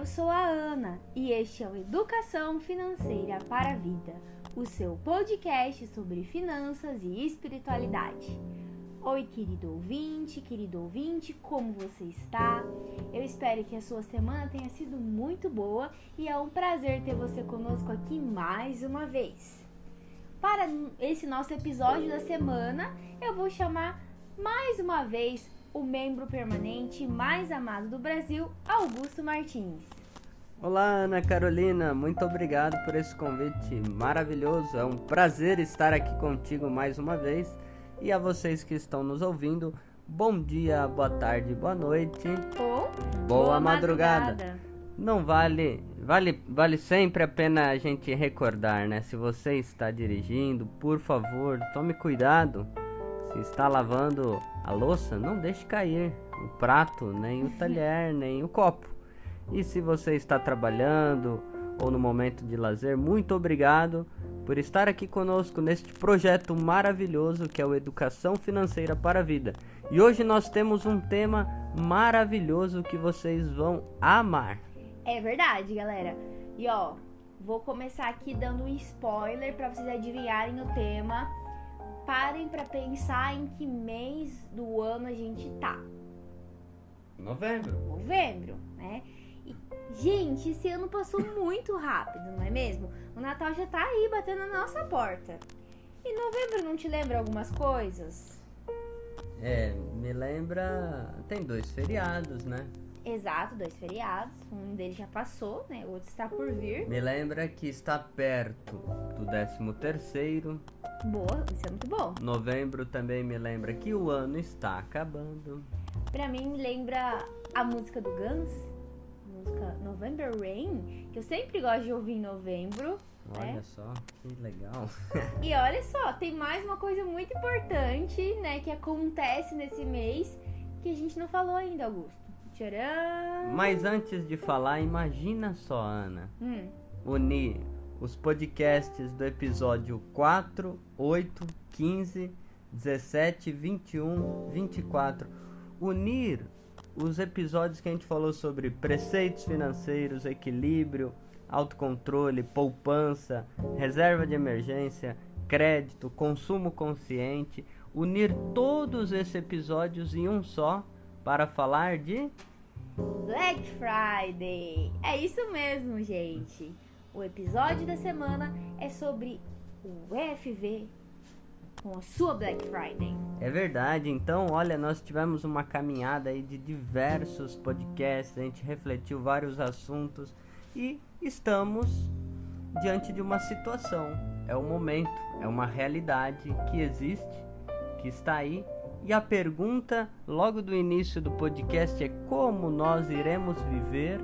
Eu sou a Ana e este é o Educação Financeira para a Vida, o seu podcast sobre finanças e espiritualidade. Oi, querido ouvinte, como você está? Eu espero que a sua semana tenha sido muito boa e é um prazer ter você conosco aqui mais uma vez. Para esse nosso episódio da semana, eu vou chamar mais uma vez o membro permanente mais amado do Brasil, Augusto Martins. Olá, Ana Carolina, muito obrigado por esse convite maravilhoso. É um prazer estar aqui contigo mais uma vez. E a vocês que estão nos ouvindo, bom dia, boa tarde, boa noite ou boa madrugada. Não vale sempre a pena a gente recordar, né? Se você está dirigindo, por favor, tome cuidado. Se está lavando a louça, não deixe cair o prato, nem o talher, nem o copo. E se você está trabalhando ou no momento de lazer, muito obrigado por estar aqui conosco neste projeto maravilhoso que é o Educação Financeira para a Vida. E hoje nós temos um tema maravilhoso que vocês vão amar. É verdade, galera. E vou começar aqui dando um spoiler para vocês adivinharem o tema. Parem para pensar em que mês do ano a gente tá. Novembro, né? E, gente, esse ano passou muito rápido, não é mesmo? O Natal já tá aí batendo na nossa porta. E novembro não te lembra algumas coisas? Me lembra... Tem 2 feriados, né? Exato, 2 feriados. Um deles já passou, né? O outro está por vir. Me lembra que está perto do 13º. Boa, isso é muito bom. Novembro também me lembra que o ano está acabando. Pra mim, me lembra a música do Guns, a música November Rain, que eu sempre gosto de ouvir em novembro. Olha só, que legal. E olha só, tem mais uma coisa muito importante, né, que acontece nesse mês, que a gente não falou ainda, Augusto. Tcharam! Mas antes de falar, imagina só, Ana, unir os podcasts do episódio 4, 8, 15, 17, 21, 24. Unir os episódios que a gente falou sobre preceitos financeiros, equilíbrio, autocontrole, poupança, reserva de emergência, crédito, consumo consciente. Unir todos esses episódios em um só para falar de Black Friday. É isso mesmo, gente. O episódio da semana é sobre o FV com a sua Black Friday. É verdade, então olha, nós tivemos uma caminhada aí de diversos podcasts, a gente refletiu vários assuntos e estamos diante de uma situação, é um momento, é uma realidade que existe, que está aí. E a pergunta logo do início do podcast é como nós iremos viver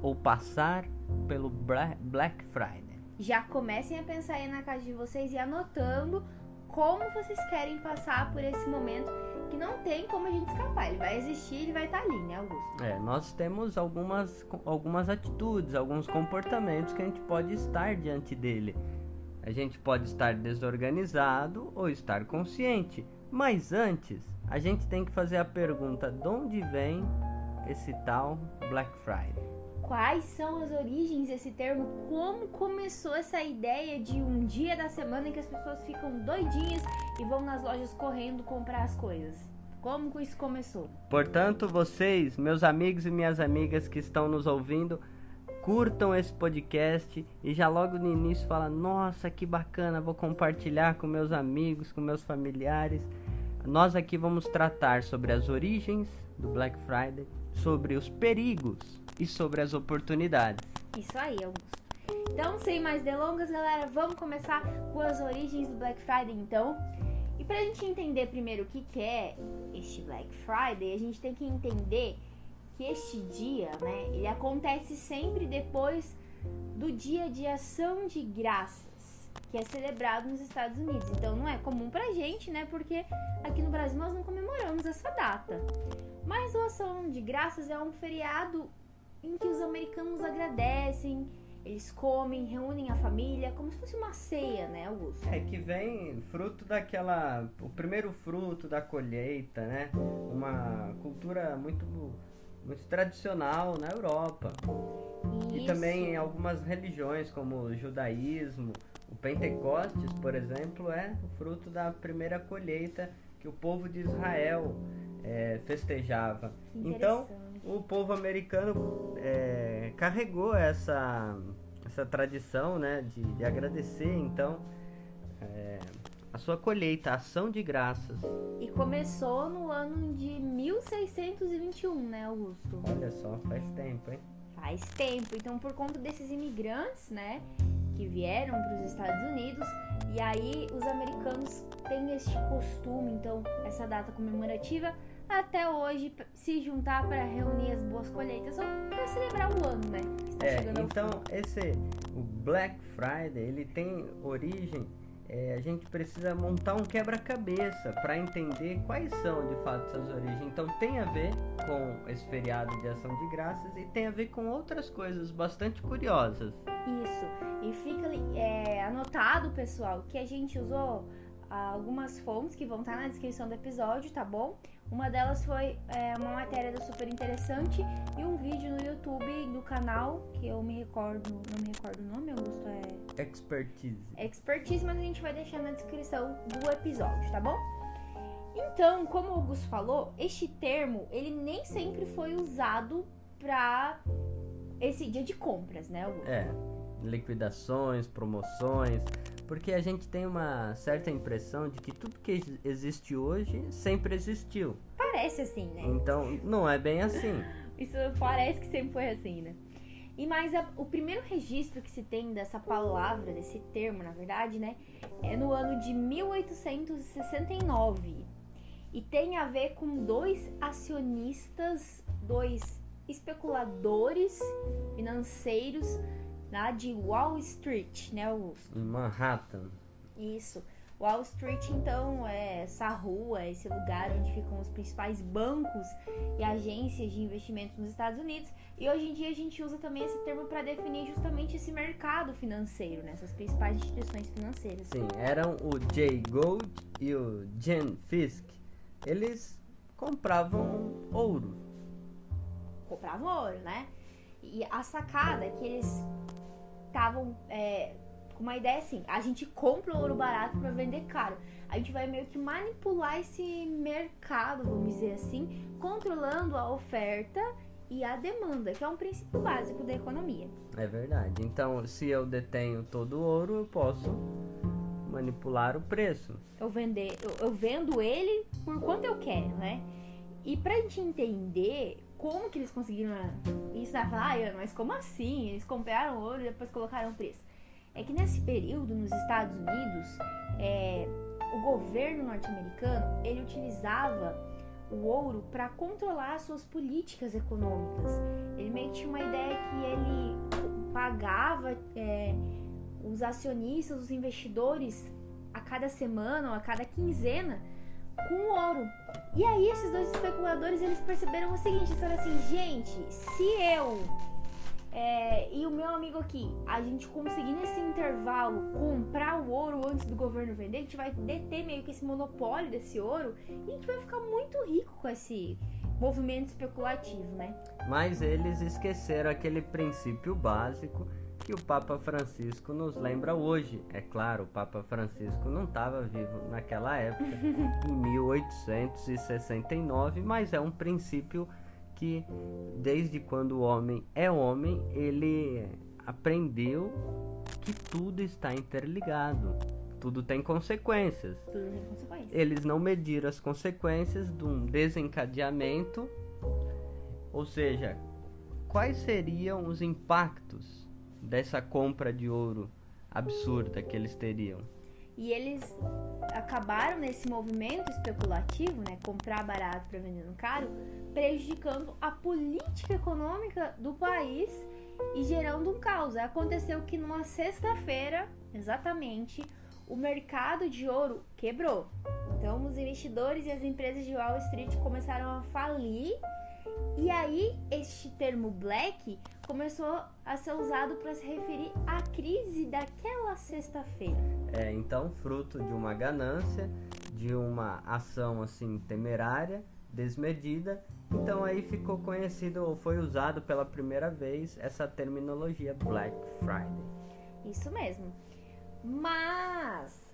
ou passar pelo Black Friday. Já comecem a pensar aí na casa de vocês e anotando como vocês querem passar por esse momento que não tem como a gente escapar. Ele vai existir, ele vai estar ali, né, Augusto? Nós temos algumas atitudes, alguns comportamentos que a gente pode estar diante dele. A gente pode estar desorganizado ou estar consciente. Mas antes, a gente tem que fazer a pergunta: de onde vem esse tal Black Friday? Quais são as origens desse termo? Como começou essa ideia de um dia da semana em que as pessoas ficam doidinhas e vão nas lojas correndo comprar as coisas? Como que isso começou? Portanto, vocês, meus amigos e minhas amigas que estão nos ouvindo, curtam esse podcast e já logo no início fala: nossa, que bacana, vou compartilhar com meus amigos, com meus familiares. Nós aqui vamos tratar sobre as origens do Black Friday, sobre os perigos e sobre as oportunidades. Isso aí, Augusto. Então, sem mais delongas, galera, vamos começar com as origens do Black Friday, então. E pra gente entender primeiro o que é este Black Friday, a gente tem que entender que este dia, né, ele acontece sempre depois do Dia de Ação de Graças, que é celebrado nos Estados Unidos. Então não é comum pra gente, né, porque aqui no Brasil nós não comemoramos essa data. Mas o Ação de Graças é um feriado em que os americanos agradecem, eles comem, reúnem a família, como se fosse uma ceia, né, Augusto? Que vem fruto o primeiro fruto da colheita, né? Uma cultura muito muito tradicional na Europa. Isso. E também em algumas religiões, como o judaísmo, o Pentecostes, por exemplo, é o fruto da primeira colheita que o povo de Israel festejava. Então, o povo americano carregou essa tradição, né, de agradecer, então, a sua colheita, a ação de graças. E começou no ano de 1621, né, Augusto? Olha só, faz tempo, hein? Faz tempo. Então, por conta desses imigrantes, né, que vieram para os Estados Unidos, e aí os americanos têm este costume, então, essa data comemorativa, até hoje, se juntar para reunir as boas colheitas, ou para celebrar o ano, né? Que está chegando ao fim. O Black Friday, ele tem origem, a gente precisa montar um quebra-cabeça para entender quais são de fato essas origens. Então tem a ver com esse feriado de ação de graças e tem a ver com outras coisas bastante curiosas. Isso, e fica anotado, pessoal, que a gente usou algumas fontes que vão estar na descrição do episódio, tá bom? Uma delas foi uma matéria da Super Interessante e um vídeo no YouTube do canal, que eu não me recordo o nome, Augusto, Expertise, mas a gente vai deixar na descrição do episódio, tá bom? Então, como o Augusto falou, este termo, ele nem sempre foi usado para esse dia de compras, né, Augusto? Liquidações, promoções, porque a gente tem uma certa impressão de que tudo que existe hoje sempre existiu. Parece assim, né? Então, não é bem assim. Isso parece que sempre foi assim, né? E mais o primeiro registro que se tem dessa palavra, desse termo, na verdade, né, é no ano de 1869. E tem a ver com dois acionistas, dois especuladores financeiros lá de Wall Street, né, Augusto? Em Manhattan. Isso. Wall Street, então, é essa rua, esse lugar onde ficam os principais bancos e agências de investimento nos Estados Unidos. E hoje em dia a gente usa também esse termo para definir justamente esse mercado financeiro, né? Essas principais instituições financeiras. Sim, eram o Jay Gould e o Jen Fisk. Eles compravam ouro. Compravam ouro, né? E a sacada é que eles estavam com uma ideia assim: a gente compra o ouro barato para vender caro. A gente vai meio que manipular esse mercado, vamos dizer assim, controlando a oferta e a demanda, que é um princípio básico da economia. É verdade. Então, se eu detenho todo o ouro, eu posso manipular o preço. Eu vendo ele por quanto eu quero, né? E pra gente entender como que eles conseguiram isso, vai falar, Ana, mas como assim? Eles compraram ouro e depois colocaram preço. É que nesse período, nos Estados Unidos, o governo norte-americano, ele utilizava o ouro para controlar as suas políticas econômicas. Ele meio que tinha uma ideia que ele pagava os acionistas, os investidores, a cada semana ou a cada quinzena, com ouro. E aí esses dois especuladores, eles perceberam o seguinte: eles falaram assim, gente, se eu e o meu amigo aqui, a gente conseguir nesse intervalo comprar o ouro antes do governo vender, a gente vai deter meio que esse monopólio desse ouro e a gente vai ficar muito rico com esse movimento especulativo, né? Mas eles esqueceram aquele princípio básico que o Papa Francisco nos lembra hoje. É claro, o Papa Francisco não estava vivo naquela época, em 1869, mas é um princípio que desde quando o homem é homem, ele aprendeu que tudo está interligado, tudo tem consequências. Tudo tem consequências. Eles não mediram as consequências de um desencadeamento, ou seja, quais seriam os impactos dessa compra de ouro absurda que eles teriam. E eles acabaram nesse movimento especulativo, né, comprar barato para vender caro, prejudicando a política econômica do país e gerando um caos. Aconteceu que numa sexta-feira, exatamente, o mercado de ouro quebrou. Então os investidores e as empresas de Wall Street começaram a falir. E aí, este termo black começou a ser usado para se referir à crise daquela sexta-feira. Então, fruto de uma ganância, de uma ação assim temerária, desmedida. Então aí ficou conhecido, ou foi usado pela primeira vez, essa terminologia Black Friday. Isso mesmo. Mas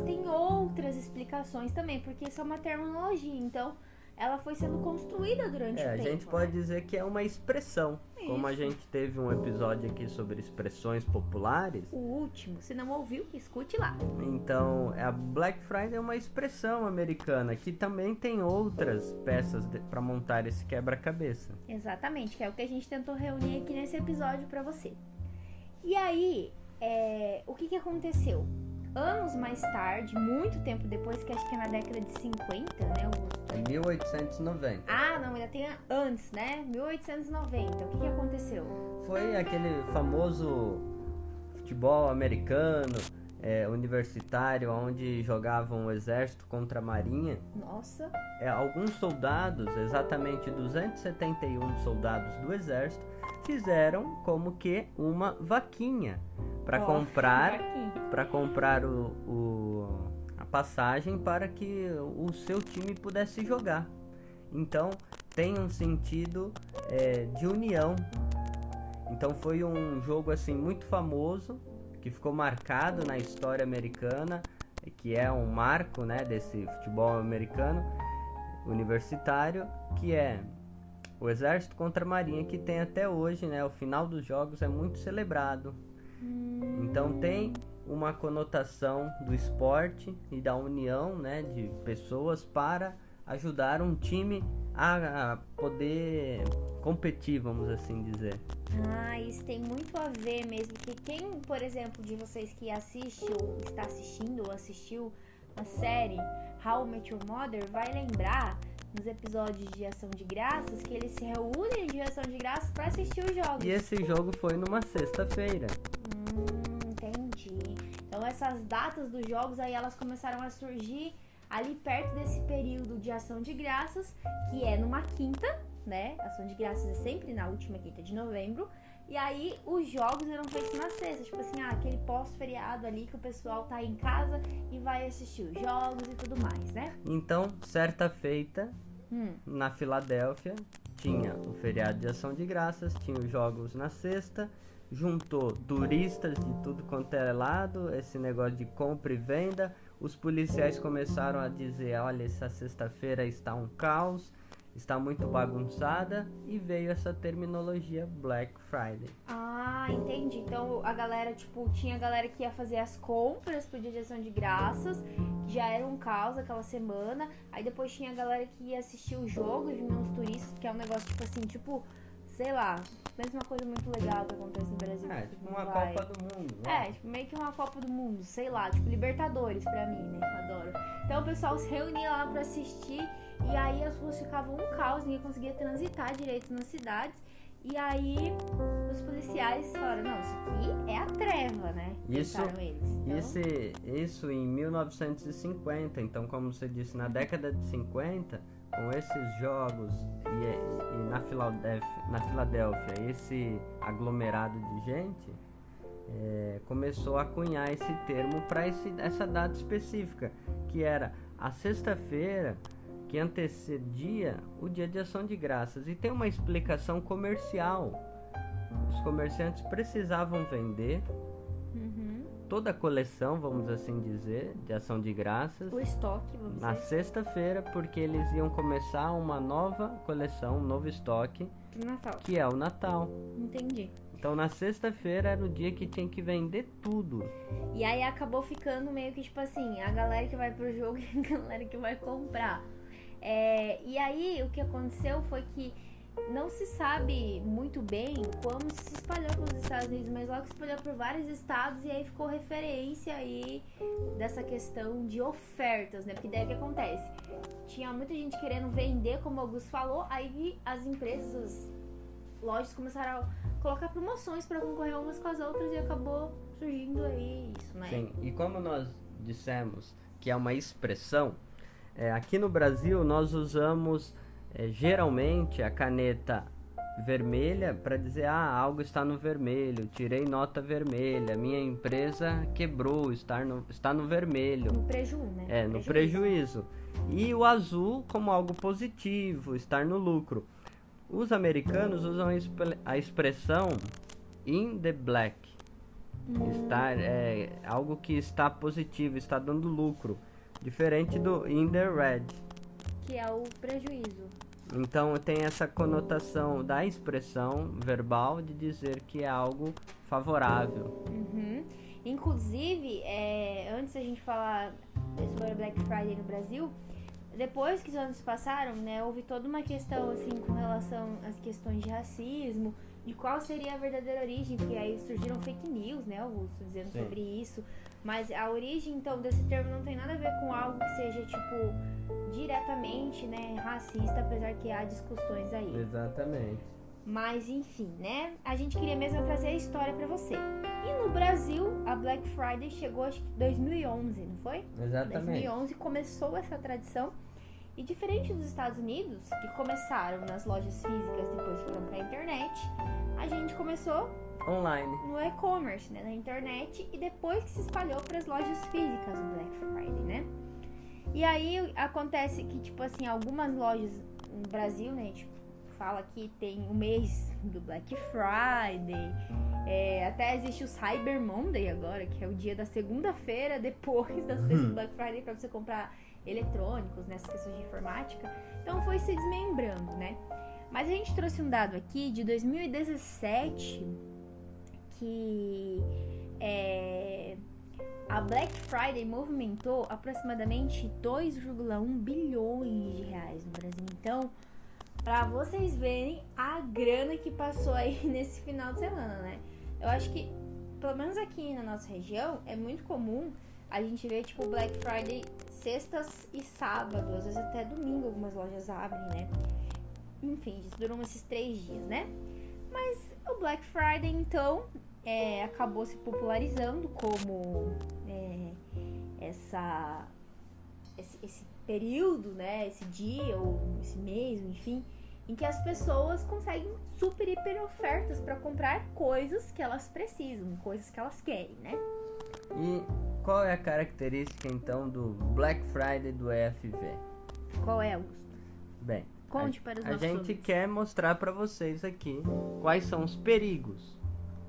tem outras explicações também, porque isso é uma terminologia, então ela foi sendo construída durante o tempo. A gente pode dizer que é uma expressão. Isso. Como a gente teve um episódio aqui sobre expressões populares. O último, se não ouviu, escute lá. Então, a Black Friday é uma expressão americana, que também tem outras peças para montar esse quebra-cabeça. Exatamente, que é o que a gente tentou reunir aqui nesse episódio para você. E aí, o que aconteceu? Anos mais tarde, muito tempo depois, que acho que é na década de 50, né, Augusto? 1890. Ah, não, ainda tem antes, né? 1890. O que aconteceu? Foi aquele famoso futebol americano, universitário, onde jogavam o exército contra a marinha. Nossa! Alguns soldados, exatamente 271 soldados do exército, fizeram como que uma vaquinha para comprar a passagem para que o seu time pudesse jogar. Então tem um sentido de união. Então foi um jogo assim muito famoso, que ficou marcado na história americana, que é um marco, né, desse futebol americano universitário, que é o exército contra a marinha, que tem até hoje, né, o final dos jogos é muito celebrado. Então tem uma conotação do esporte e da união, né, de pessoas para ajudar um time a poder competir, vamos assim dizer. Isso tem muito a ver mesmo, que quem, por exemplo, de vocês que assiste ou está assistindo ou assistiu a série How I Met Your Mother vai lembrar nos episódios de Ação de Graças que eles se reúnem de Ação de Graças para assistir os jogos. E esse jogo foi numa sexta-feira. Entendi. Então essas datas dos jogos aí elas começaram a surgir ali perto desse período de Ação de Graças, que é numa quinta, né? Ação de Graças é sempre na última quinta de novembro. E aí os jogos eram feitos na sexta, tipo assim, aquele pós-feriado ali que o pessoal tá em casa e vai assistir os jogos e tudo mais, né? Então, certa feita, na Filadélfia, tinha o feriado de Ação de Graças, tinha os jogos na sexta, juntou turistas de tudo quanto é lado, esse negócio de compra e venda. Os policiais começaram a dizer, olha, essa sexta-feira está um caos, está muito bagunçada, e veio essa terminologia Black Friday. Entendi. Então a galera, tinha a galera que ia fazer as compras pro dia de Ação de Graças, que já era um caos aquela semana. Aí depois tinha a galera que ia assistir o jogo e vinha uns turistas, que é um negócio sei lá, mesma coisa muito legal que acontece no Brasil. Uma Copa do Mundo, né? Meio que uma Copa do Mundo, sei lá, Libertadores pra mim, né? Adoro. Então o pessoal se reunia lá pra assistir, e aí as ruas ficavam um caos, ninguém conseguia transitar direito nas cidades. E aí os policiais falaram, não, isso aqui é a treva, né? Isso em 1950, então como você disse, na década de 50, com esses jogos e na Filadélfia, esse aglomerado de gente, começou a cunhar esse termo para essa data específica, que era a sexta-feira que antecedia o dia de Ação de Graças. E tem uma explicação comercial. Os comerciantes precisavam vender toda a coleção, vamos assim dizer, de Ação de Graças. O estoque, vamos dizer. Na sexta-feira, porque eles iam começar uma nova coleção, um novo estoque. Do Natal. Que é o Natal. Entendi. Então na sexta-feira era o dia que tinha que vender tudo. E aí acabou ficando meio que a galera que vai pro jogo e a galera que vai comprar. E aí o que aconteceu foi que não se sabe muito bem como se espalhou pelos Estados Unidos, mas logo se espalhou por vários estados, e aí ficou referência aí dessa questão de ofertas, né? Porque daí o que acontece? Tinha muita gente querendo vender, como o Augusto falou, aí as empresas, as lojas começaram a colocar promoções para concorrer umas com as outras, e acabou surgindo aí isso, né? Sim, e como nós dissemos que é uma expressão, aqui no Brasil nós usamos geralmente a caneta vermelha para dizer, algo está no vermelho, tirei nota vermelha, minha empresa quebrou, está no vermelho. No prejuízo, né? No prejuízo. E o azul como algo positivo, estar no lucro. Os americanos usam a expressão in the black. Estar, algo que está positivo, está dando lucro. Diferente do in the red, que é o prejuízo. Então tem essa conotação da expressão verbal de dizer que é algo favorável. Inclusive, antes da gente falar sobre a Black Friday no Brasil, depois que os anos passaram, né, houve toda uma questão assim com relação às questões de racismo, de qual seria a verdadeira origem, porque aí surgiram fake news, né, Augusto, dizendo Sim. sobre isso. Mas a origem, então, desse termo não tem nada a ver com algo que seja, tipo, diretamente, né, racista, apesar que há discussões aí. Exatamente. Mas, enfim, né, a gente queria mesmo trazer a história pra você. E no Brasil, a Black Friday chegou, acho que em 2011, não foi? Exatamente. 2011 começou essa tradição. E diferente dos Estados Unidos, que começaram nas lojas físicas, depois foram pra internet, a gente começou online, no e-commerce, né, na internet, e depois que se espalhou para as lojas físicas o Black Friday, né? E aí acontece que, tipo assim, algumas lojas no Brasil, né, tipo, fala que tem o mês do Black Friday, até existe o Cyber Monday agora, que é o dia da segunda-feira depois da sexta do Black Friday para você comprar eletrônicos, nessas questões de informática. Então foi se desmembrando, né? Mas a gente trouxe um dado aqui de 2017 que a Black Friday movimentou aproximadamente 2,1 bilhões de reais no Brasil. Então, pra vocês verem a grana que passou aí nesse final de semana, né? Eu acho que, pelo menos aqui na nossa região, é muito comum a gente ver, tipo, Black Friday sextas e sábado, às vezes até domingo algumas lojas abrem, né? Enfim, duram esses 3 dias, né? Mas o Black Friday, então, acabou se popularizando como esse período, né? Esse dia ou esse mês, enfim, em que as pessoas conseguem super, hiper ofertas para comprar coisas que elas precisam, coisas que elas querem, né? E qual é a característica, então, do Black Friday do EFV? Qual é, Augusto? Bem, conte para os a nossos gente ouvintes. quer mostrar para vocês aqui quais são os perigos.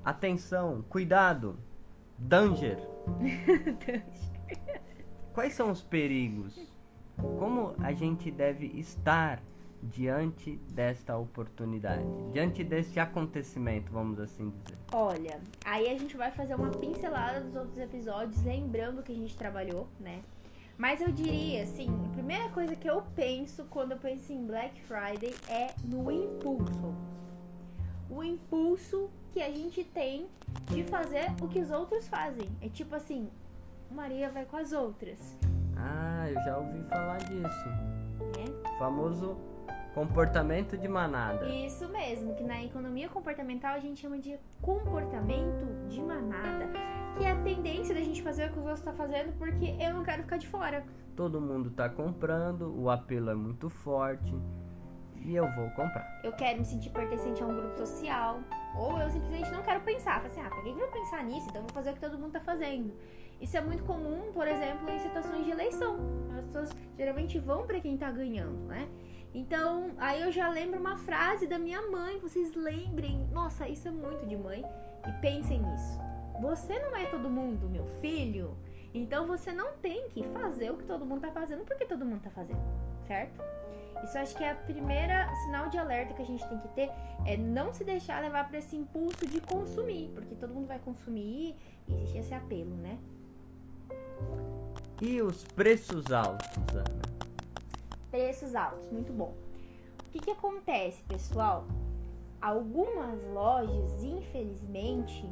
Atenção, cuidado, danger. Quais são os perigos? Como a gente deve estar diante desta oportunidade, diante deste acontecimento, vamos assim dizer? Olha, aí a gente vai fazer uma pincelada dos outros episódios, lembrando que a gente trabalhou, né? Mas eu diria, assim, a primeira coisa que eu penso quando eu penso em Black Friday é no impulso. O impulso que a gente tem de fazer o que os outros fazem. É tipo assim, Maria vai com as outras. Eu já ouvi falar disso. É? O famoso comportamento de manada. Isso mesmo, que na economia comportamental a gente chama de comportamento de manada, que é a tendência da gente fazer o que os outros estão fazendo porque eu não quero ficar de fora. Todo mundo tá comprando, o apelo é muito forte e eu vou comprar. Eu quero me sentir pertencente a um grupo social, ou eu simplesmente não quero pensar. Falo assim, pra que eu vou pensar nisso? Então eu vou fazer o que todo mundo tá fazendo. Isso é muito comum, por exemplo, em situações de eleição. As pessoas geralmente vão pra quem tá ganhando, né? Então, aí eu já lembro uma frase da minha mãe, vocês lembrem. Nossa, isso é muito de mãe. E pensem nisso. Você não é todo mundo, meu filho. Então você não tem que fazer o que todo mundo tá fazendo porque todo mundo tá fazendo, certo? Isso acho que é a primeira sinal de alerta que a gente tem que ter, é não se deixar levar para esse impulso de consumir, porque todo mundo vai consumir e existe esse apelo, né? E os preços altos, Ana? Preços altos, muito bom. O que acontece, pessoal? Algumas lojas, infelizmente,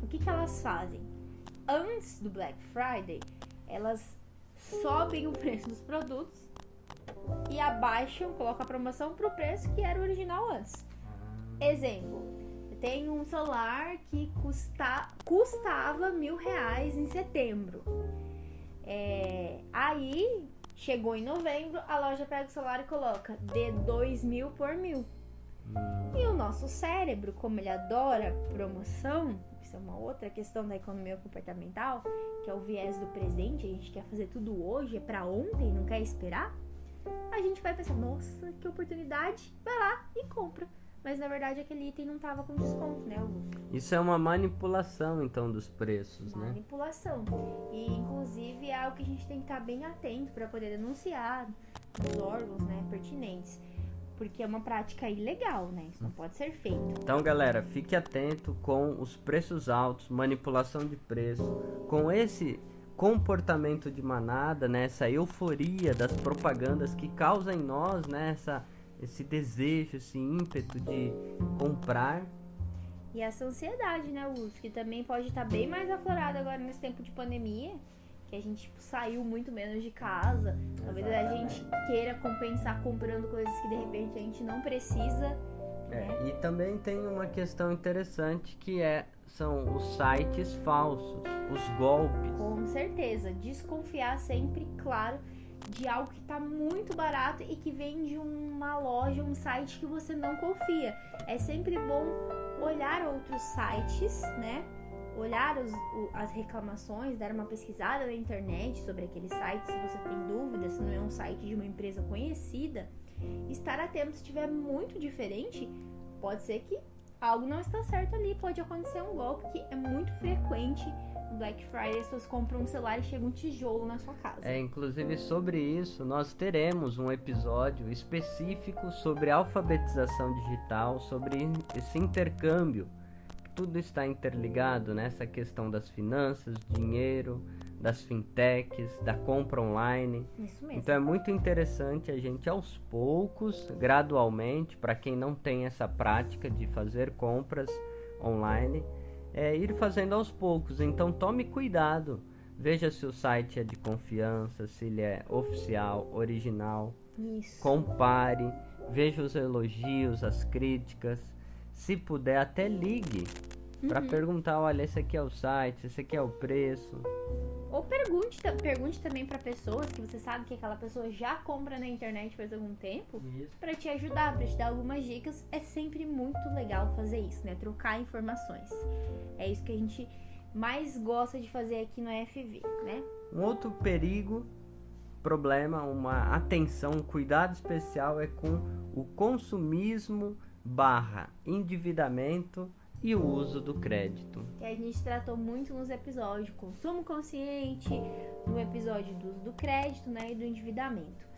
o que elas fazem? Antes do Black Friday, elas sobem o preço dos produtos e abaixam, colocam a promoção pro preço que era o original antes. Exemplo, tem um celular que custava R$1.000 em setembro. Aí, chegou em novembro, a loja pega o celular e coloca de 2.000 por 1.000. E o nosso cérebro, como ele adora promoção, isso é uma outra questão da economia comportamental, que é o viés do presente, a gente quer fazer tudo hoje, é pra ontem, não quer esperar, a gente vai pensar, nossa, que oportunidade, vai lá e compra. Mas na verdade aquele item não tava com desconto, né, Augusto? Isso é uma manipulação, então, dos preços, né? Manipulação. E inclusive é algo que a gente tem que estar bem atento para poder denunciar nos órgãos, né, pertinentes. Porque é uma prática ilegal, né? Isso não pode ser feito. Então, galera, fique atento com os preços altos, manipulação de preço, com esse comportamento de manada, né? Essa euforia das propagandas que causa em nós, né? Esse desejo, esse ímpeto de comprar. E essa ansiedade, né, Augusto? Que também pode estar bem mais aflorada agora nesse tempo de pandemia. Que a gente saiu muito menos de casa. Talvez a gente queira compensar comprando coisas que de repente a gente não precisa. Né? E também tem uma questão interessante que são os sites falsos, os golpes. Com certeza. Desconfiar sempre, claro, de algo que está muito barato e que vem de uma loja, um site que você não confia. É sempre bom olhar outros sites, né? Olhar as reclamações, dar uma pesquisada na internet sobre aquele site, se você tem dúvida, se não é um site de uma empresa conhecida. Estar atento, se estiver muito diferente, pode ser que algo não está certo ali, pode acontecer um golpe que é muito frequente. No Black Friday, as pessoas compram um celular e chega um tijolo na sua casa. Inclusive sobre isso, nós teremos um episódio específico sobre alfabetização digital, sobre esse intercâmbio. Tudo está interligado nessa questão das finanças, dinheiro, das fintechs, da compra online. Isso mesmo. Então é muito interessante a gente aos poucos, gradualmente, para quem não tem essa prática de fazer compras online, ir fazendo aos poucos. Então tome cuidado, veja se o site é de confiança, se ele é oficial, original. Isso. Compare, veja os elogios, as críticas. Se puder, até ligue para perguntar, olha, esse aqui é o site, esse aqui é o preço. Ou pergunte também para pessoas que você sabe que aquela pessoa já compra na internet faz algum tempo, para te ajudar, para te dar algumas dicas. É sempre muito legal fazer isso, né? Trocar informações. É isso que a gente mais gosta de fazer aqui no FV, né? Um outro problema, uma atenção, um cuidado especial é com o consumismo / endividamento e o uso do crédito. Que a gente tratou muito nos episódios de consumo consciente, no episódio do uso do crédito, né, e do endividamento.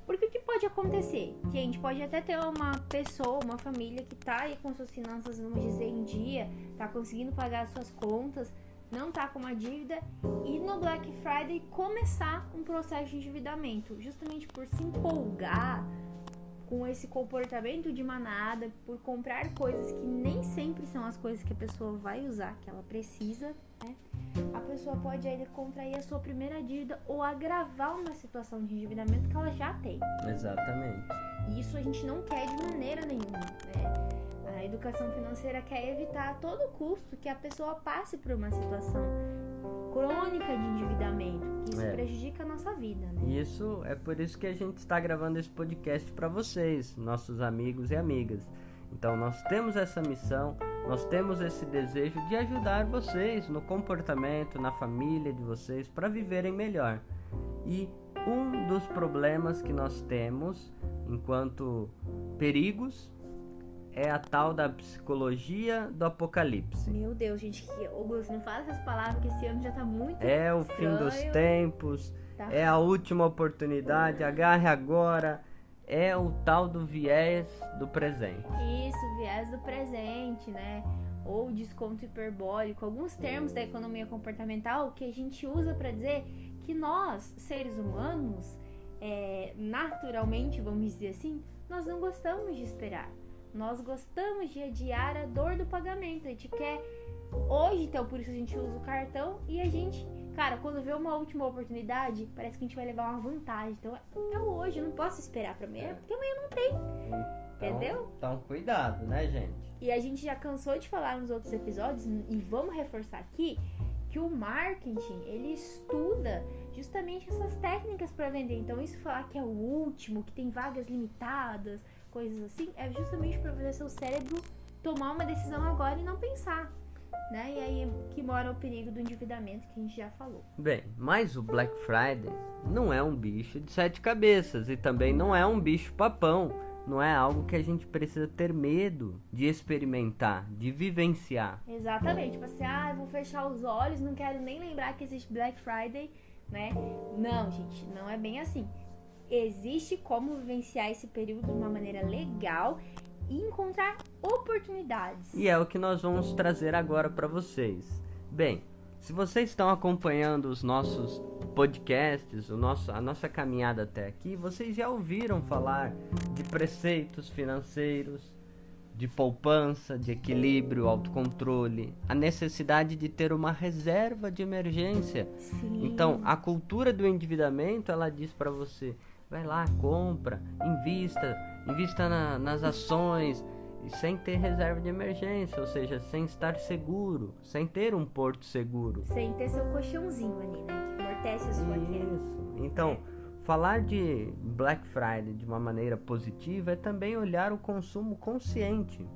Porque o que pode acontecer? Que a gente pode até ter uma pessoa, uma família que tá aí com suas finanças, vamos dizer, em dia, tá conseguindo pagar as suas contas, não tá com uma dívida, e no Black Friday começar um processo de endividamento, justamente por se empolgar com esse comportamento de manada, por comprar coisas que nem sempre são as coisas que a pessoa vai usar, que ela precisa, né? A pessoa pode aí contrair a sua primeira dívida ou agravar uma situação de endividamento que ela já tem. Exatamente. E isso a gente não quer de maneira nenhuma, né? A educação financeira quer evitar a todo custo que a pessoa passe por uma situação crônica de endividamento, que isso prejudica a nossa vida, né? Isso é por isso que a gente está gravando esse podcast para vocês, nossos amigos e amigas. Então nós temos essa missão, nós temos esse desejo de ajudar vocês no comportamento, na família de vocês, para viverem melhor. E um dos problemas que nós temos enquanto perigos é a tal da psicologia do apocalipse. Meu Deus, gente, Augusto, não fala essas palavras, que esse ano já tá muito É o estranho. fim dos tempos, Tá. É a última oportunidade, agarre agora. É o tal do viés do presente. Isso, viés do presente, né? Ou desconto hiperbólico, alguns termos da economia comportamental que a gente usa para dizer que nós, seres humanos, naturalmente, vamos dizer assim, nós não gostamos de esperar. Nós gostamos de adiar a dor do pagamento. A gente quer hoje, então por isso a gente usa o cartão e a gente, cara, quando vê uma última oportunidade, parece que a gente vai levar uma vantagem. Então é hoje, eu não posso esperar para amanhã, porque amanhã não tem. Entendeu? Então cuidado, né, gente? E a gente já cansou de falar nos outros episódios, e vamos reforçar aqui, que o marketing, ele estuda justamente essas técnicas para vender. Então isso falar que é o último, que tem vagas limitadas, coisas assim, é justamente para fazer seu cérebro tomar uma decisão agora e não pensar, né? E aí que mora o perigo do endividamento que a gente já falou. Bem, mas o Black Friday não é um bicho de 7 cabeças e também não é um bicho papão. Não é algo que a gente precisa ter medo de experimentar, de vivenciar. Exatamente. Tipo assim, eu vou fechar os olhos, não quero nem lembrar que existe Black Friday, né? Não, gente, não é bem assim. Existe como vivenciar esse período de uma maneira legal e encontrar oportunidades. E é o que nós vamos trazer agora para vocês. Bem, se vocês estão acompanhando os nossos podcasts, a nossa caminhada até aqui, vocês já ouviram falar de preceitos financeiros, de poupança, de equilíbrio, autocontrole, a necessidade de ter uma reserva de emergência. Sim. Então, a cultura do endividamento, ela diz para você, vai lá, compra, invista nas ações, sem ter reserva de emergência, ou seja, sem estar seguro, sem ter um porto seguro. Sem ter seu colchãozinho ali, né? Que amortece a sua queda. Isso. Então, falar de Black Friday de uma maneira positiva é também olhar o consumo consciente.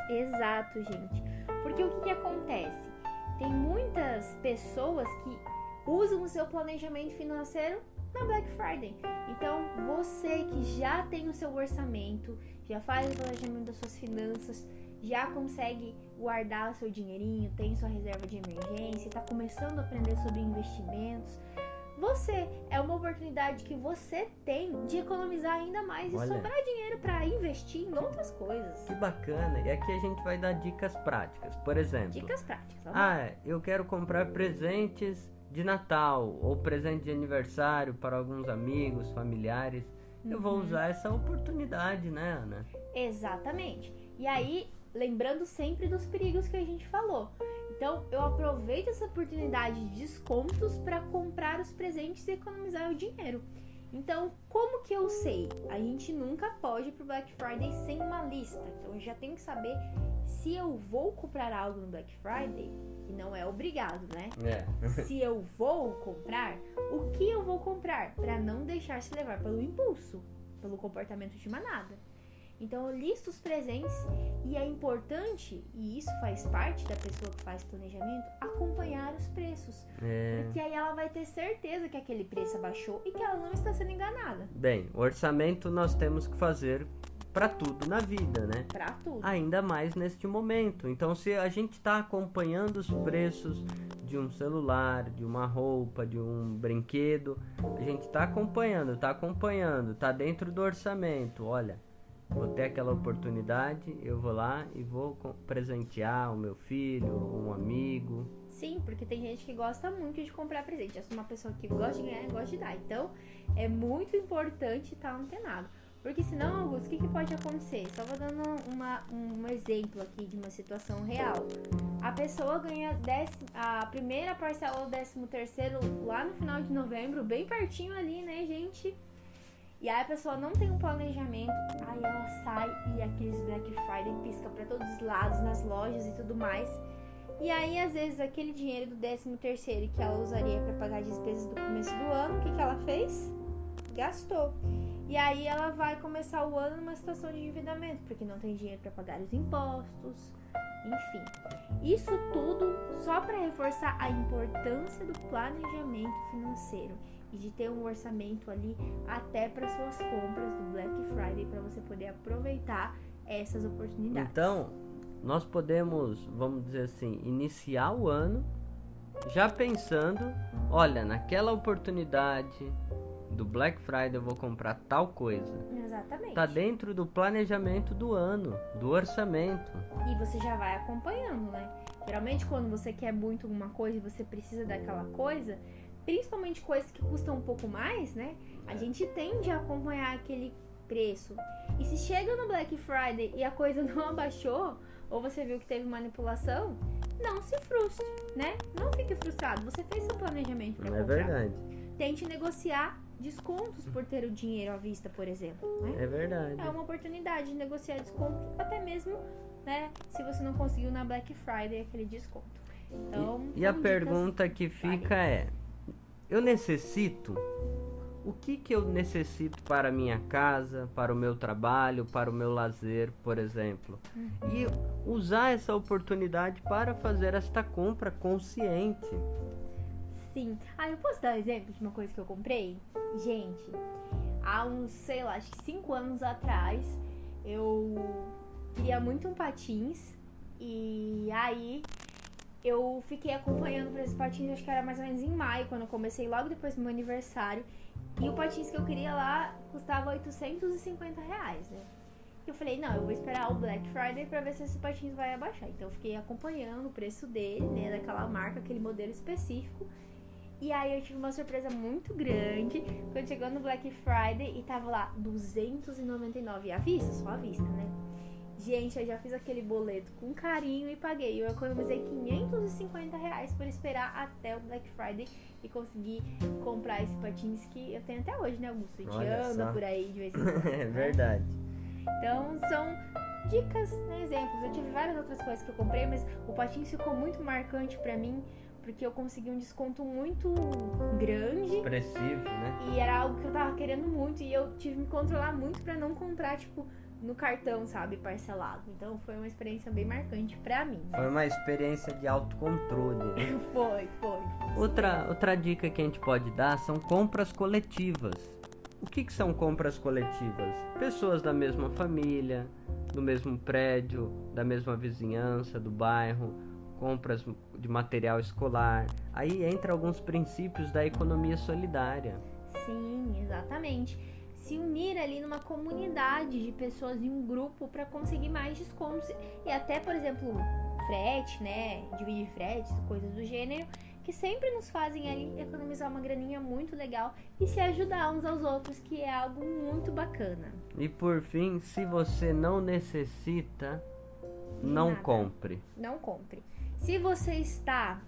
Exato, gente. Porque o que acontece? Tem muitas pessoas que usam o seu planejamento financeiro na Black Friday. Então, você que já tem o seu orçamento, já faz o planejamento das suas finanças, já consegue guardar o seu dinheirinho, tem sua reserva de emergência, está começando a aprender sobre investimentos, é uma oportunidade que você tem de economizar ainda mais e sobrar dinheiro para investir em outras coisas. Que bacana! E aqui a gente vai dar dicas práticas. Por exemplo, dicas práticas. Eu quero comprar presentes de Natal ou presente de aniversário para alguns amigos, familiares. Eu vou usar essa oportunidade, né, Ana? Exatamente. E aí, lembrando sempre dos perigos que a gente falou. Então, eu aproveito essa oportunidade de descontos para comprar os presentes e economizar o dinheiro. Então, como que eu sei? A gente nunca pode ir pro Black Friday sem uma lista. Então, eu já tenho que saber se eu vou comprar algo no Black Friday, que não é obrigado, né? Se eu vou comprar, o que eu vou comprar? Para não deixar se levar pelo impulso, pelo comportamento de manada. Então, eu listo os presentes e é importante, e isso faz parte da pessoa que faz planejamento, acompanhar os preços. Porque aí ela vai ter certeza que aquele preço abaixou e que ela não está sendo enganada. Bem, orçamento nós temos que fazer para tudo na vida, né? Para tudo. Ainda mais neste momento. Então, se a gente está acompanhando os preços de um celular, de uma roupa, de um brinquedo, a gente está acompanhando, está dentro do orçamento. Olha, vou ter aquela oportunidade, eu vou lá e vou presentear o meu filho, um amigo. Sim, porque tem gente que gosta muito de comprar presente. Eu sou uma pessoa que gosta de ganhar e gosta de dar. Então, é muito importante estar antenado. Porque senão, Augusto, o que pode acontecer? Só vou dando um exemplo aqui de uma situação real. A pessoa ganha a primeira parcela do 13º lá no final de novembro, bem pertinho ali, né, gente? E aí a pessoa não tem um planejamento, aí ela sai e aqueles Black Friday pisca pra todos os lados, nas lojas e tudo mais. E aí, às vezes, aquele dinheiro do 13º que ela usaria pra pagar despesas do começo do ano, o que ela fez? Gastou. E aí ela vai começar o ano numa situação de endividamento, porque não tem dinheiro para pagar os impostos, enfim. Isso tudo só para reforçar a importância do planejamento financeiro e de ter um orçamento ali até para suas compras do Black Friday, para você poder aproveitar essas oportunidades. Então, nós podemos, vamos dizer assim, iniciar o ano já pensando, olha, naquela oportunidade do Black Friday eu vou comprar tal coisa. Exatamente. Tá dentro do planejamento do ano, do orçamento. E você já vai acompanhando, né? Geralmente quando você quer muito alguma coisa e você precisa daquela coisa, principalmente coisas que custam um pouco mais, né? A gente tende a acompanhar aquele preço. E se chega no Black Friday e a coisa não abaixou, ou você viu que teve manipulação, não se frustre, né? Não fique frustrado. Você fez seu planejamento para comprar. É verdade. Tente negociar descontos por ter o dinheiro à vista, por exemplo, né? É verdade. É uma oportunidade de negociar desconto, até mesmo, né, se você não conseguiu na Black Friday aquele desconto. Então, e a pergunta que fica é: eu necessito o que eu necessito para a minha casa, para o meu trabalho, para o meu lazer, por exemplo. E usar essa oportunidade para fazer esta compra consciente. Sim. Eu posso dar um exemplo de uma coisa que eu comprei? Gente, há uns, sei lá, acho que 5 anos atrás, eu queria muito um patins. E aí eu fiquei acompanhando para esses patins, acho que era mais ou menos em maio, quando eu comecei, logo depois do meu aniversário. E o patins que eu queria lá custava R$850, né? E eu falei, não, eu vou esperar o Black Friday pra ver se esse patins vai abaixar. Então eu fiquei acompanhando o preço dele, né, daquela marca, aquele modelo específico. E aí eu tive uma surpresa muito grande quando chegou no Black Friday e tava lá R$299 à vista, só à vista, né? Gente, eu já fiz aquele boleto com carinho e paguei. Eu economizei R$550 por esperar até o Black Friday e conseguir comprar esse patins que eu tenho até hoje, né, Augusto? A gente anda por aí de vez em quando. É verdade. Então, são dicas, né, exemplos. Eu tive várias outras coisas que eu comprei, mas o patins ficou muito marcante pra mim, porque eu consegui um desconto muito grande. Expressivo, né? E era algo que eu tava querendo muito. E eu tive que me controlar muito pra não comprar, tipo, no cartão, sabe, parcelado. Então foi uma experiência bem marcante pra mim, né? Foi uma experiência de autocontrole. Foi. Outra dica que a gente pode dar são compras coletivas. O que são compras coletivas? Pessoas da mesma família, do mesmo prédio, da mesma vizinhança, do bairro, compras de material escolar. Aí entra alguns princípios da economia solidária. Sim, exatamente. Se unir ali numa comunidade de pessoas em um grupo para conseguir mais descontos e até, por exemplo, frete, né, dividir fretes, coisas do gênero, que sempre nos fazem ali economizar uma graninha muito legal e se ajudar uns aos outros, que é algo muito bacana. E por fim, se você não necessita, não compre. Não compre. Se você está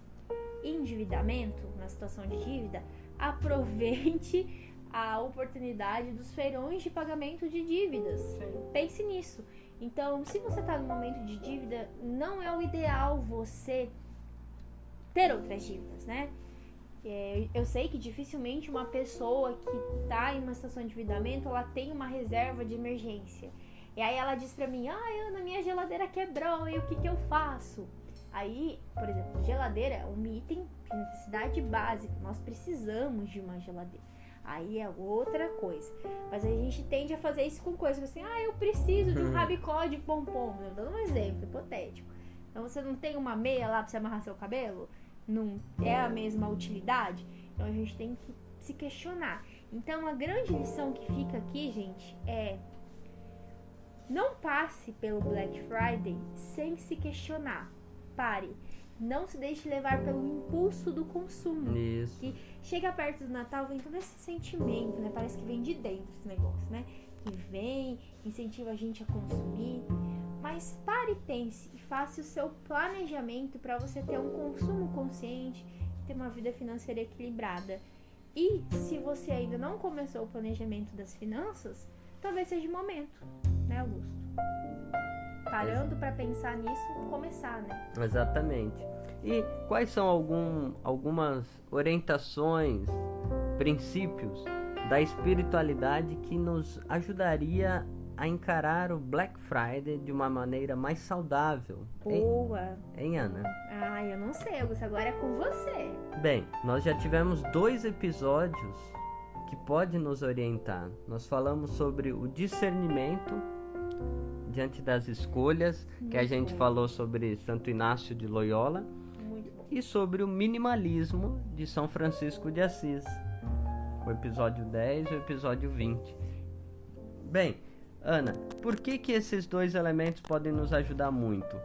em endividamento, na situação de dívida, aproveite a oportunidade dos feirões de pagamento de dívidas. Pense nisso. Então, se você está no momento de dívida, não é o ideal você ter outras dívidas, né? Eu sei que dificilmente uma pessoa que está em uma situação de endividamento, ela tem uma reserva de emergência. E aí ela diz pra mim, Ana, minha geladeira quebrou, e o que eu faço? Aí, por exemplo, geladeira é um item de necessidade básica, nós precisamos de uma geladeira. Aí é outra coisa. Mas a gente tende a fazer isso com coisas assim, eu preciso de um rabicó de pompom. Eu dando um exemplo hipotético. Então você não tem uma meia lá pra você amarrar seu cabelo? Não é a mesma utilidade? Então a gente tem que se questionar. Então a grande lição que fica aqui, gente, é: não passe pelo Black Friday sem se questionar. Pare. Não se deixe levar pelo impulso do consumo. Isso. Que chega perto do Natal, vem todo esse sentimento, né? Parece que vem de dentro esse negócio, né? Que vem, incentiva a gente a consumir. Mas pare e pense e faça o seu planejamento para você ter um consumo consciente, ter uma vida financeira equilibrada. E se você ainda não começou o planejamento das finanças, talvez seja o momento, né, Augusto? Parando para pensar nisso, começar, né? Exatamente. E quais são algumas orientações, princípios da espiritualidade que nos ajudaria a encarar o Black Friday de uma maneira mais saudável? Boa! Hein, Ana? Eu não sei, Augusto, agora é com você. Bem, nós já tivemos 2 episódios que podem nos orientar. Nós falamos sobre o discernimento diante das escolhas, que a gente falou sobre Santo Inácio de Loyola, e sobre o minimalismo de São Francisco de Assis, o episódio 10 e o episódio 20. Bem, Ana, por que esses 2 elementos podem nos ajudar muito?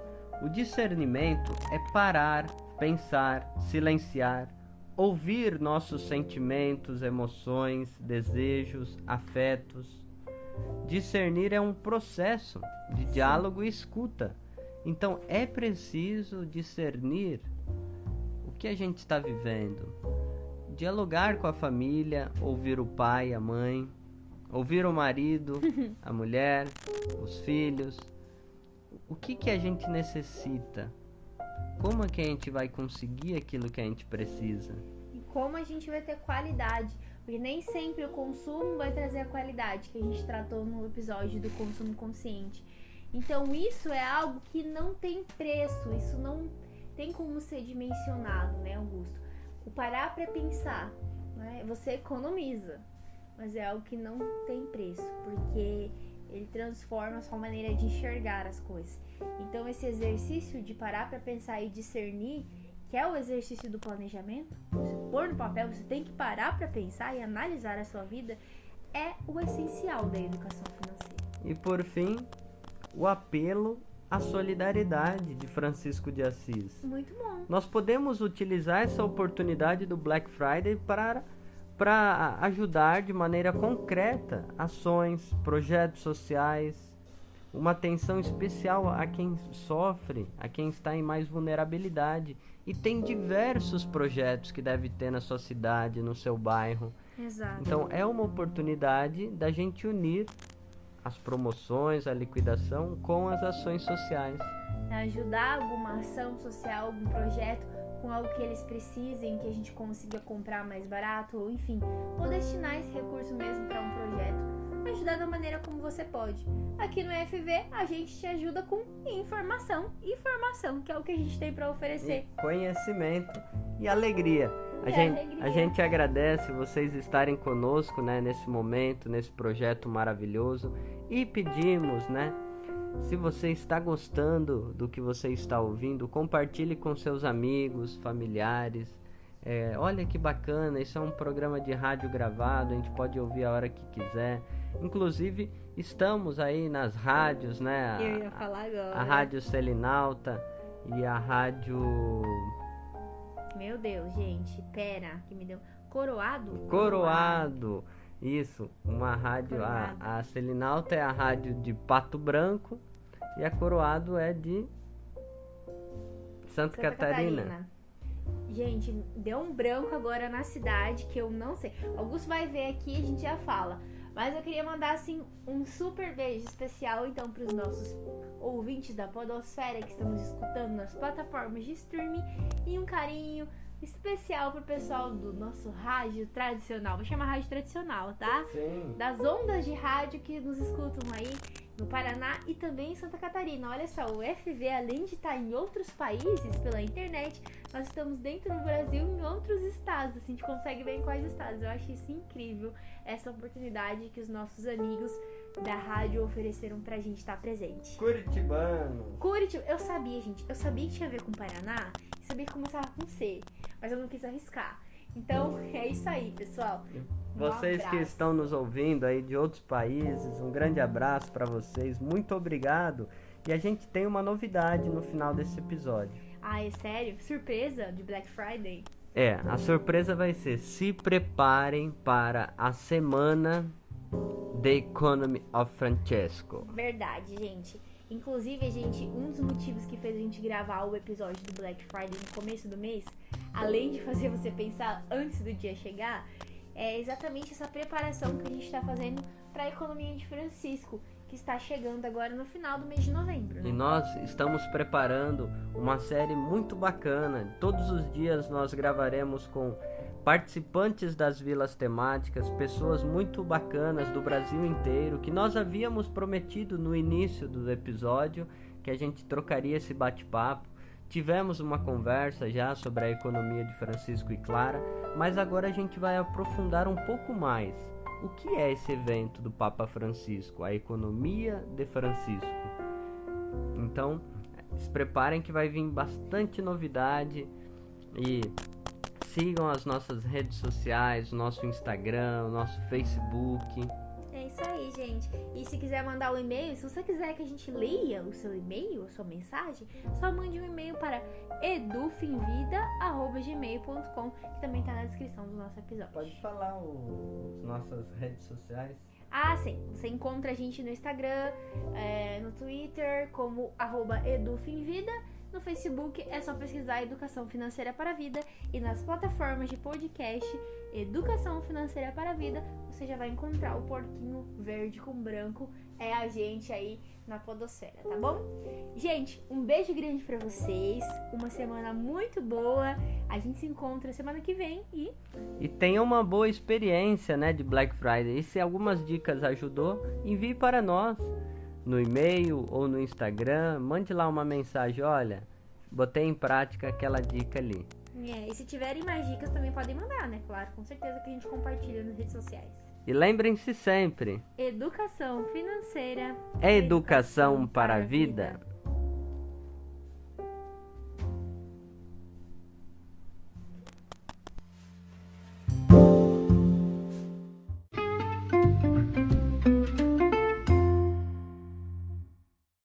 O discernimento é parar, pensar, silenciar, ouvir nossos sentimentos, emoções, desejos, afetos. Discernir é um processo de diálogo e escuta. Então é preciso discernir o que a gente está vivendo. Dialogar com a família, ouvir o pai, a mãe, ouvir o marido, a mulher, os filhos. O que a gente necessita? Como é que a gente vai conseguir aquilo que a gente precisa? E como a gente vai ter qualidade? Porque nem sempre o consumo vai trazer a qualidade que a gente tratou no episódio do consumo consciente. Então isso é algo que não tem preço, isso não tem como ser dimensionado, né, Augusto? O parar para pensar, né, você economiza, mas é algo que não tem preço, porque ele transforma a sua maneira de enxergar as coisas. Então esse exercício de parar para pensar e discernir, que é o exercício do planejamento, você pôr no papel, você tem que parar para pensar e analisar a sua vida, é o essencial da educação financeira. E por fim, o apelo à solidariedade de Francisco de Assis. Muito bom. Nós podemos utilizar essa oportunidade do Black Friday para ajudar de maneira concreta ações, projetos sociais, uma atenção especial a quem sofre, a quem está em mais vulnerabilidade. E tem diversos projetos que deve ter na sua cidade, no seu bairro. Exato. Então é uma oportunidade da gente unir as promoções, a liquidação com as ações sociais. Ajudar alguma ação social, algum projeto com algo que eles precisem, que a gente consiga comprar mais barato, ou enfim, ou destinar esse recurso mesmo para um projeto. Ajudar da maneira como você pode. Aqui no FV a gente te ajuda com informação, que é o que a gente tem para oferecer. E conhecimento e alegria. A gente agradece vocês estarem conosco, né, nesse momento, nesse projeto maravilhoso, e pedimos, né, se você está gostando do que você está ouvindo, compartilhe com seus amigos, familiares. Olha que bacana, isso é um programa de rádio gravado, a gente pode ouvir a hora que quiser. Inclusive, estamos aí nas rádios, né? Eu ia falar agora. A Rádio Selinalta e a Rádio... Meu Deus, gente, pera, que me deu... Coroado. Isso, uma rádio... A Selinalta é a rádio de Pato Branco e a Coroado é de Santa Catarina. Gente, deu um branco agora na cidade que eu não sei. Augusto vai ver aqui e a gente já fala. Mas eu queria mandar, assim, um super beijo especial, então, para os nossos ouvintes da Podosfera que estamos escutando nas plataformas de streaming. E um carinho especial pro pessoal do nosso rádio tradicional. Vou chamar rádio tradicional, tá? Sim. Das ondas de rádio que nos escutam aí no Paraná e também em Santa Catarina. Olha só, o FV, além de estar em outros países pela internet, nós estamos dentro do Brasil em outros estados. Assim, a gente consegue ver em quais estados. Eu acho isso incrível, essa oportunidade que os nossos amigos da rádio ofereceram pra gente estar presente. Curitibano. Eu sabia, gente. Eu sabia que tinha a ver com Paraná, sabia que começava com C, mas eu não quis arriscar. Então, é isso aí, pessoal. Vocês que estão nos ouvindo aí de outros países, um grande abraço para vocês. Muito obrigado. E a gente tem uma novidade no final desse episódio. Ah, é sério? Surpresa de Black Friday? A surpresa vai ser: se preparem para a semana The Economy of Francesco. Verdade, gente. Inclusive, um dos motivos que fez a gente gravar o episódio do Black Friday no começo do mês, além de fazer você pensar antes do dia chegar, é exatamente essa preparação que a gente está fazendo para a economia de Francisco, que está chegando agora no final do mês de novembro. Né? E nós estamos preparando uma série muito bacana. Todos os dias nós gravaremos com participantes das vilas temáticas, pessoas muito bacanas do Brasil inteiro, que nós havíamos prometido no início do episódio que a gente trocaria esse bate-papo. Tivemos uma conversa já sobre a economia de Francisco e Clara, mas agora a gente vai aprofundar um pouco mais. O que é esse evento do Papa Francisco, a economia de Francisco? Então, se preparem que vai vir bastante novidade e sigam as nossas redes sociais, o nosso Instagram, o nosso Facebook. É isso aí, gente. E se quiser mandar um e-mail, se você quiser que a gente leia o seu e-mail, a sua mensagem, só mande um e-mail para edufinvida@gmail.com, que também está na descrição do nosso episódio. Pode falar as nossas redes sociais? Ah, sim. Você encontra a gente no Instagram, no Twitter, como @edufinvida. No Facebook é só pesquisar Educação Financeira para a Vida e nas plataformas de podcast Educação Financeira para a Vida, você já vai encontrar o porquinho verde com branco, é a gente aí na podosfera, tá bom? Gente, um beijo grande pra vocês, uma semana muito boa, a gente se encontra semana que vem e tenha uma boa experiência, né, de Black Friday. E se algumas dicas ajudou, envie para nós no e-mail ou no Instagram, mande lá uma mensagem, olha, botei em prática aquela dica ali. E se tiverem mais dicas também podem mandar, né? Claro, com certeza que a gente compartilha nas redes sociais. E lembrem-se sempre, educação financeira é educação para a vida.